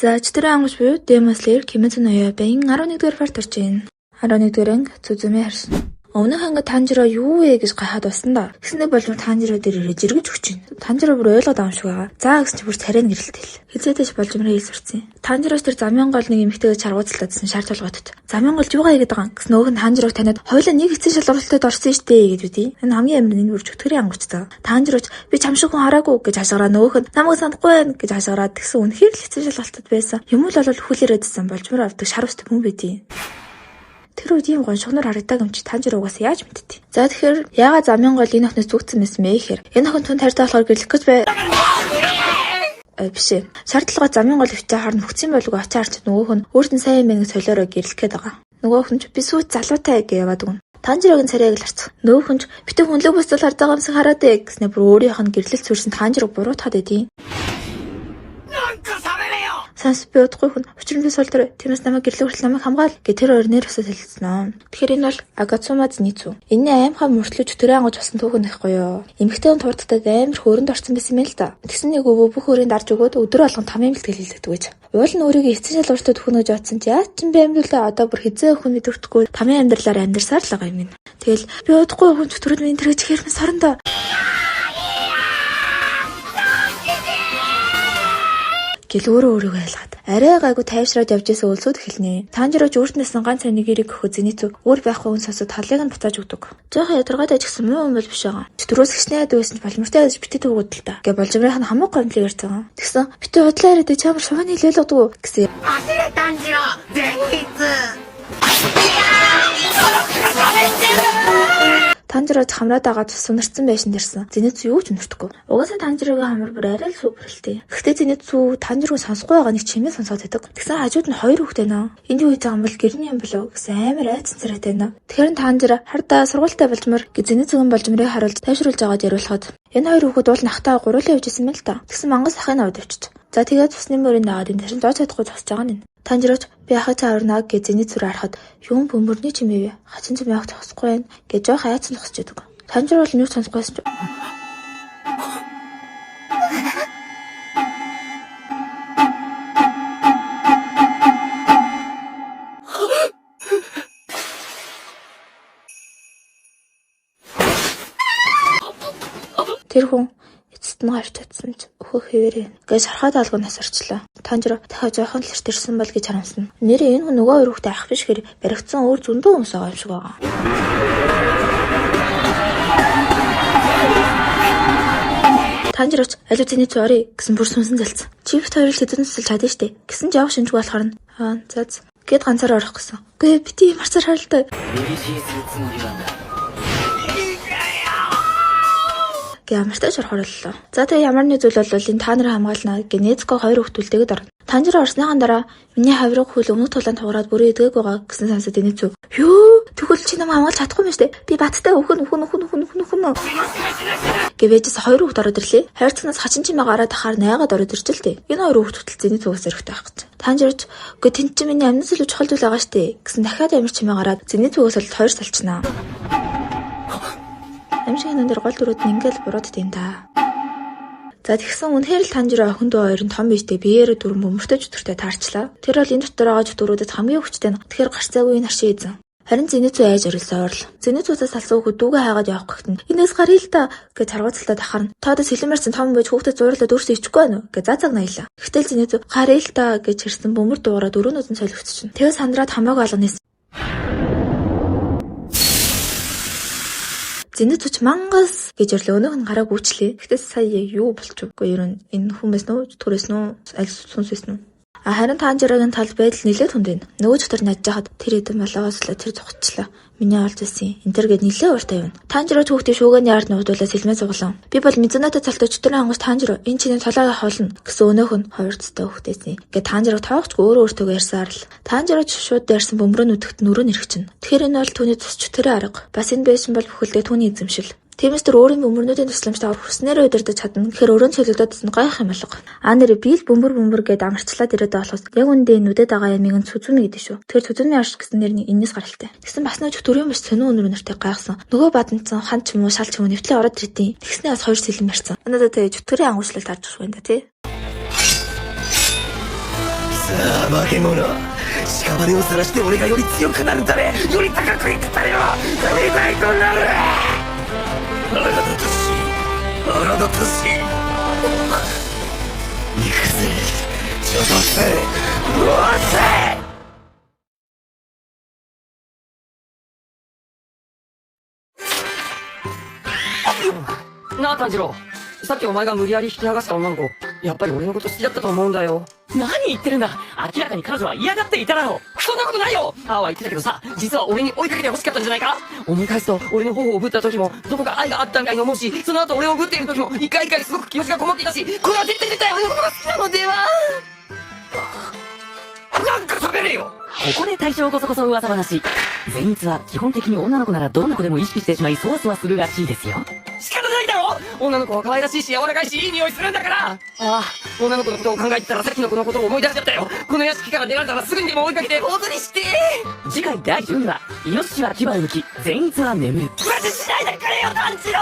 За 4 ангууч буюу Demon Slayer Kimetsu no Yaiba-ийн 11-р парт орж ийн. 11-р анги Suzume харсан. Өмнөх анги Танжиро юу вэ гэж гайхаад байсан да. Гэснээр болов Танжиро дээр ирэж эргэж өгч байна. Танжиро бүр ойлгоод авах шиг байгаа. За гэсэн чи бүр царай нэрэлт хэл. Хизээдэж болж юмраа хэлсүрсэн. Танжироч тэр замын гол нэг эмэгтэйгээ чаргууцлаадсан шаар толгойд. Замын гол юугаа хийгээд байгаа юм гэсэн өөх нь Танжирог таниад хоёулаа нэг эцсийн шалгуулалтад орсон штэ гэж үгүй. Энэ хамгийн амар энэ бүр чөтгөрийн ангууч цаа. Танжироч би чамшиг хүн хараагүй гэж хашгираа нөгөөх нь намайг санахгүй байх гэж хашгираад тэгсэн үнэхээр л эцсийн шалгуулалтад байсан. Юм л бол хүлээрэдсэн болжмор авдаг шар устдаг хүн байдیں۔ Тэр үед ийм гоншгоноор харагдаг юм чи Танжирогоос яаж мэдтий. За тэгэхээр яагаад замын гол энэ охноос зүгтсэн мэс мэ гэхээр энэ охин түн тарьтай болохоор гэрлэх гэж бай. Биш. Шаардлага замын гол өвчтэй харна хөгцсөн болов очоо харч нөгөөх нь өөрт нь сайн мэнг солиороо гэрлэх гээд байгаа. Нөгөөх нь би сүйт залуутай гэж яваад өгнө. Танжирогийн царайг л харцсан. Нөгөөх нь битэн хүнлэг бусдал харж байгаа юмсыг хараад гэснээр бүр өөрийнх нь гэрлэлт сүрсэн Танжирог буруутгаад байдیں۔ Санс би удахгүй хүн учир нь би сул дээр тиймээс намайг гэрлэх хүртэл намайг хамгаал гэ тэр хоёр нэр өсөж хэлсэн. Тэгэхээр энэ бол Агацума Зенитсу. Энэ аимхаа мөртлөж төрөө ангаж басан түүхэн байхгүй юу? Эмэгтэйн турддаг амар хөөрөнд орсон байсан юм л да. Тэгсэн нэг өвөө бүх өөрийн дарж өгөөд өдөр болгон 5 эмэлтгэл хэлдэг гэж. Уул нь өөрийгөө эцсийн шалгууртад төхнөж бодсон чи яа ч юм бэ амьдлаа одоо бүр хизээ хүн мэдвэртгүй 5 амьдралаар амьдарсаар л байгаа юм. Тэгэл би удахгүй хүн чөтгөрөд минь тэрэж хэрхэн сорондоо гэл өөрийгөө ялгаад арай гайгүй тайвшраад явж исэн өлсөд эхэлнэ. Танжироч өөртнөөс ганц нэг эрэг өгөх Зенитсу өөр байхгүй хүн сонсоод талыг нь буцааж өгдөг. Жохоо ядаргаад ажигсан муу юм бол биш байгаа. Төрөөс гिचнээд байсан боломжтой гэж битээ төгөөд л та. Гэ болжмрынх нь хамаг гомдлыг ярьсан. Тэгсэн битээ удлаа яриад чамар шуваны хэлэлгдгүй гэсэн. Танжиро Зенитсу. Танжироч хамраад байгаа тус сунарцсан байшин дэрсэн. Зенитсу юу ч өнөртөхгүй. Угаасаа Танжирогийн хамар бүр арай л суперлтэй. Гэхдээ Зенитсу Танжирог сонсохгүй байгаа нэг чимээ сонсоод байдаг. Тэгсэн хажууд нь хоёр хүүхдээ нөө. Энд юу хийж байгаа юм бол гэрний юм болов гэсэн амар айцсан царайтай нөө. Тэгэхээр Танжиро хардаа сургуультай болжмор Зенитсугийн болжморыг харуулж тайвшруулж байгаад яриулахад энэ хоёр хүүхэд бол нахтаа гуруулан явж исэн мэл та. Тэгсэн мангас ахын авд авчиж. За тэгээд цусны мөрөнд наваад энэ ташин зооч чадахгүй зогсож байгаа нь. Танжироч би ахыг цаарнаа гэж Зенитсүрээ харахад юм бөмбөрний чимээ вэ? Хачин чим явах зогсохгүй байх гэж жоох айцсан зогсож байдаг. Танжиро бол юу сонсохгүйсэн ч. Тэр хүн эцэст нь гарч татсан ч өөхөх хэвээрээ гэж харахад алгуунаас орчлоо. Танжиро дахиад жоохон л ирсэн бол гэж харамсна. Нэрээ энэ хүн нөгөө хоёр хүүхдээ ах биш хэр баригдсан өөр зөндөө хүмүүс байгаа юм шиг байгаа. Танжироч алив Зенитсу орё гэсэн бүр сүнсэн залцсан. Чифт хоёр л хэдэн цэцэл чадсан штэ. Гэсэн жаав шинжгүй болохоор нь заз гэд ганцаар орох гэсэн. Үгүй бити марцаар харалтай. Гэмэртэй шархарлаа. За тэгээ ямар нэг зүйл бол энэ та нарыг хамгаална гэ Незко хоёр хүүхдүүлтэйгэд орно. Танжиро орсныхан дараа миний хаврын хөл өмнөд тулаанд хугараад бүрээ идээг байгаа гэсэн сонсоод Зенитсу. Юу? Тэгвэл чи намайг хамгаалж чадахгүй юм штэ. Би баттай өхөн. Гэвэжээс хоёр хүүхд ороод ирлээ. Хайрцагнаас хачин чимээ гараад ахаар найгаад ороод ирчихлээ. Энэ хоёр хүүхдтэл Зенитсугаас өрхтэй байх гэж. Танжирч үгүй тэн чи миний амьнаас илүү чухал зүйл байгаа штэ гэсэн дахиад амир чимээ гараад Зенитсугаас л хоёр салчнаа. Амшигын энэ гол дөрүүд нь ингээл бурууд тийм та. За тэгсэн үнэхээр л Танжиро охин дүү хоёр нь том бийтэй биеэрээ дүрэн бөмбөртэй чөтгөртэй таарчлаа. Тэр бол энэ дотор байгаа чөтгөрүүдэд хамгийн хүчтэй нь. Тэгэхээр гарцаагүй энэ харшин эзэн. Харин Зенитсу айж орилсон ойрол. Зенитсуусаас салсан хүүхэд дүүгээ хайгаад явах гэхэд нь энэс гаръя л та гэж харгуцалтаа дахарна. Тоодос хэлмэрсэн том байж хүүхдэд зуурлаад өөрсөө ичгүй байна уу гэж зацаг наялаа. Гэтэл Зенитсу гаръя л та гэж хэрсэн бөмбөр дуугараад өрөөнөөс нь солигдчихно. Тэгээ сандраад хамааг алганы Зенитсуч мангас гэж өрлөө өнөөх нь гараа гүйчлээ. Гэхдээ сая юу болчихгүй ер нь энэ хүмүүс нөө төрөөс нөө аль сүнсэс нөө. Харин Танжирогийн тал байдал нэлээд хүнд байна. Нөгөө чөтөр наж жахад тэр хэдэн болоос л тэр зогцчлаа. Миний олж ирсэн. Энэ төр гээд нэлээд уртай байна. Танжиро хүүхдийн шүүгээний ард нуудуулаад сэлмээ цуглан. Би бол Мизунатаа цалтаа чөтөрийн ангаж Танжиро энэ чиний толгойг холно гэсэн өнөөх нь хоёр цэстэй хүүхдээсэн. Гэ Танжиро тоогч өөрөө өөртөө ярьсаар л. Танжиро шууд ярьсан бөмбөрөө нүдгт нүрөө нэрх чинь. Тэгэхээр энэ бол түүний цус чөтөрийн арга. Бас энэ байсан бол бүхэлдээ түүний эзэмшил. Тиймээс тэр өөрийн бөмбөрнүүдийн тусламжтай хүрснээр удирдах чадна. Тэгэхээр өрөөнд солигдоод нь гайх юм алга. Нэр би л бөмбөр гэд амарчлаад ирээд болохоос яг үндэ нүдэд байгаа ямиг нь Цүзүми гэдэг шүү. Тэгэхээр Цүзүми арш гэсэн нэр нь энэс гаралтай. Тэгсэн бас нөөж төрийн биш сонио өнөр нэртэй гайхсан. Нөгөө баданцсан хан ч юм уу шал ч юм уу нэвтлээ ороод ирдیں۔ Тэгснээ бас хоёр сэлэн барьсан. Надад тэ чөтгөрийн ангуучлал таарч байгаа юм да тий. ああ、化け物。屍を晒して俺がより強くなるため、より高くいくための神たいとなる。あらだたし、あらだたし。行くぜ、ちょっとせ、うわせ。なあ炭治郎、さっきお前が無理やり引き剥がした女の子、やっぱり俺のこと好きだったと思うんだよ。何言ってるんだ。明らかに彼女は嫌がっていただろう。そんなことないよ。ああは言ってたけどさ、実は俺に追いかけて欲しかったんじゃないか。思い返すと、俺の頬をぶった時もどこか愛があったみたいに思うし、その後俺をぶっている時も一回一回すごく気持ちがこもっていたし、これは絶対俺のことが好きなのでは。なんか喋れよ。ここで大将こそこそ噂話。善逸は基本的に女の子ならどんな子でも意識してしまいそわそわするらしいですよ。仕方ないだろ。女の子は可愛らしいし柔らかいしいい匂いするんだから。ああ、女の子のことを考えてたらさっきの子のことを思い出しちゃったよ。この屋敷から出られたらすぐにでも追いかけて坊主にして。次回第12話、イノシシは牙を抜き、善逸は眠る。マジしないでくれよ炭治郎。